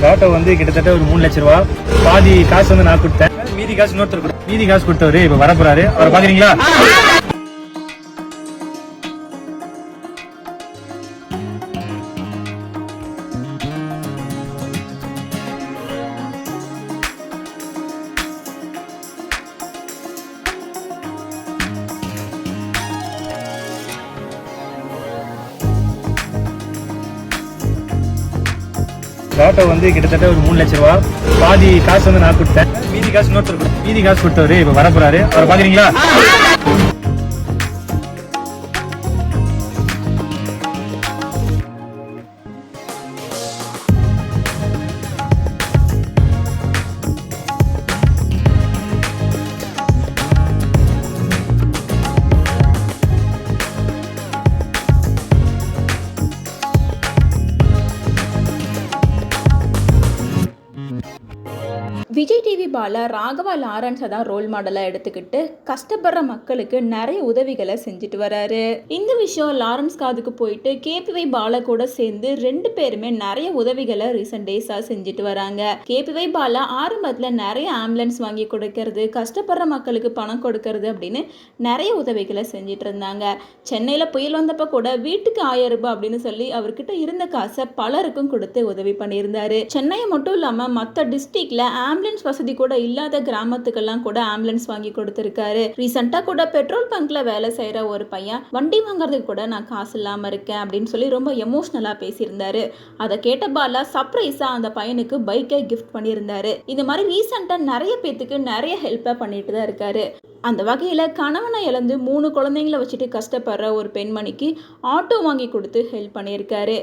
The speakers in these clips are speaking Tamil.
ஆட்டோ வந்து கிட்டத்தட்ட ஒரு 3 லட்சம் ரூபா. பாதி காசு வந்து நான் கொடுத்தேன், மீதி காசு இன்னொருத்தர் மீதி காசு கொடுத்தவரு இப்ப வரப்போறாரு. அவரை பாக்குறீங்களா? ஆட்டோ வந்து கிட்டத்தட்ட ஒரு 3 லட்சம் ரூபா. பாதி காசு வந்து நான் கொடுத்தேன், மீதி காசு இன்னொருத்தர் மீதி காசு கொடுத்தவரு இப்ப வரப்போறாரு. அவரை பாக்குறீங்களா? விஜய் டிவி பாலா ராகவா லாரன்ஸை தான் ரோல் மாடலாக எடுத்துக்கிட்டு கஷ்டப்படுற மக்களுக்கு நிறைய உதவிகளை செஞ்சுட்டு வராரு. இந்த விஷயம் லாரன்ஸ் காதுக்கு போயிட்டு கேபிஒய் பாலா கூட சேர்ந்து 2 பேருமே நிறைய உதவிகளை ரீசெண்ட் டேஸாக செஞ்சுட்டு வராங்க. கேபிஒய் பாலா ஆரம்பத்தில் நிறைய ஆம்புலன்ஸ் வாங்கி கொடுக்கறது, கஷ்டப்படுற மக்களுக்கு பணம் கொடுக்கறது அப்படின்னு நிறைய உதவிகளை செஞ்சுட்டு இருந்தாங்க. சென்னையில் புயல் வந்தப்போ கூட வீட்டுக்கு 1000 ரூபாய் அப்படின்னு சொல்லி அவர்கிட்ட இருந்த காசை பலருக்கும் கொடுத்து உதவி பண்ணியிருந்தாரு. சென்னையை மட்டும் இல்லாமல் மற்ற டிஸ்ட்ரிக்ட்ல ஆம்புலன்ஸ் வசதி கூட இல்லாத கிராமத்துக்கெல்லாம் கூட ஆம்புலன்ஸ் வாங்கி கொடுத்திருக்காரு. ரீசெண்டா கூட பெட்ரோல் பங்க்ல வேலை செய்யற ஒரு பையன் வண்டி வாங்குறதுக்கு கூட நான் காசு இல்லாம இருக்கேன் அப்படின்னு சொல்லி ரொம்ப எமோஷனலா பேசியிருந்தாரு. அதை கேட்ட பாலா சர்ப்ரைஸா அந்த பையனுக்கு பைக்கை கிஃப்ட் பண்ணியிருந்தாரு. இது மாதிரி ரீசெண்டா நிறைய பேத்துக்கு நிறைய ஹெல்ப்பா பண்ணிட்டு தான் இருக்காரு. அந்த வகையில் கணவனை இழந்து 3 குழந்தைங்களை வச்சுட்டு கஷ்டப்படுற ஒரு பெண்மணிக்கு ஆட்டோ வாங்கி கொடுத்து ஹெல்ப் பண்ணியிருக்காரு.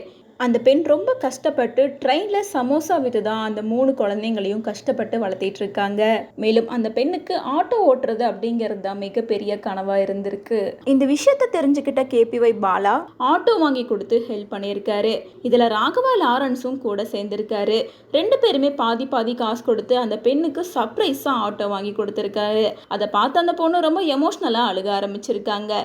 அந்த பெண் ரொம்ப கஷ்டப்பட்டு ட்ரெயினில் சமோசா விற்று தான் அந்த 3 குழந்தைங்களையும் கஷ்டப்பட்டு வளர்த்திட்டு இருக்காங்க. மேலும் அந்த பெண்ணுக்கு ஆட்டோ ஓட்டுறது அப்படிங்கிறது தான் மிகப்பெரிய கனவாக இருந்திருக்கு. இந்த விஷயத்தை தெரிஞ்சுக்கிட்ட கேபிஒய் பாலா ஆட்டோ வாங்கி கொடுத்து ஹெல்ப் பண்ணியிருக்காரு. இதில் ராகவா லாரன்ஸும் கூட சேர்ந்திருக்காரு. 2 பேருமே பாதி பாதி காசு கொடுத்து அந்த பெண்ணுக்கு சர்ப்ரைஸாக ஆட்டோ வாங்கி கொடுத்துருக்காரு. அதை பார்த்து அந்த பொண்ணு ரொம்ப எமோஷ்னலாக அழுக ஆரம்பிச்சிருக்காங்க.